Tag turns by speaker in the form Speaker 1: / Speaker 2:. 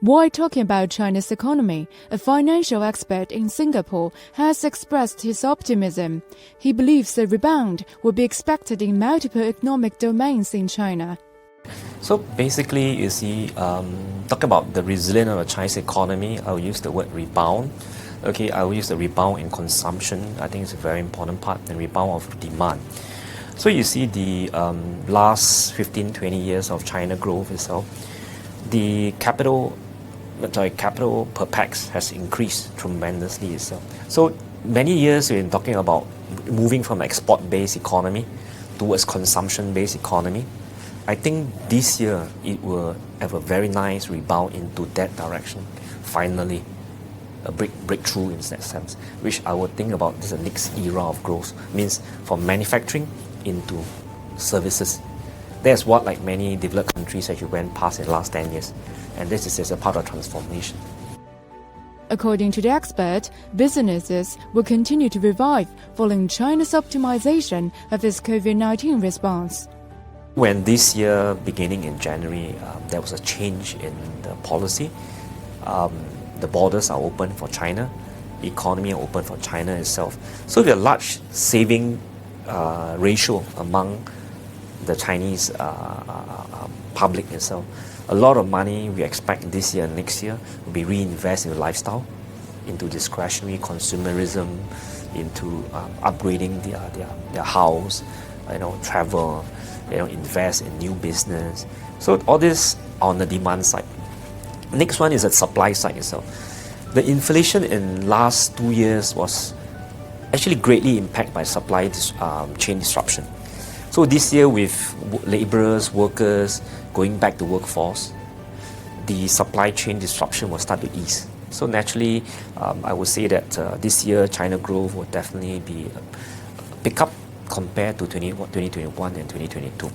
Speaker 1: While talking about China's economy, a financial expert in Singapore has expressed his optimism. He believes a rebound will be expected in multiple economic domains in China.
Speaker 2: So basically, you see, talk about the resilience of the Chinese economy, I will use the word rebound. Okay, I will use the rebound in consumption. I think it's a very important part, and rebound of demand. So you see the last 15, 20 years of China growth itself, the capital per pax has increased tremendously itself. So many years we've been talking about moving from export-based economy towards consumption-based economy. I think this year it will have a very nice rebound into that direction. Finally, a breakthrough in that sense, which I would think about as the next era of growth. Means from manufacturing into services. That's what like many developed countries actually went past in the last 10 years. And this is a part of transformation.
Speaker 1: According to the expert, businesses will continue to revive following China's optimization of its COVID-19 response.
Speaker 2: When this year, beginning in January, there was a change in the policy. The borders are open for China, the economy are open for China itself. So we have a large saving ratio among the Chinese public itself. A lot of money we expect this year and next year will be reinvested in lifestyle, into discretionary consumerism, into upgrading their house, travel, invest in new business. So all this on the demand side. Next one is the supply side itself. The inflation in last 2 years was actually greatly impacted by supply chain disruption. So this year with laborers, workers going back to workforce, the supply chain disruption will start to ease. So naturally, I would say that this year China growth will definitely be a pick up compared to 2021 and 2022.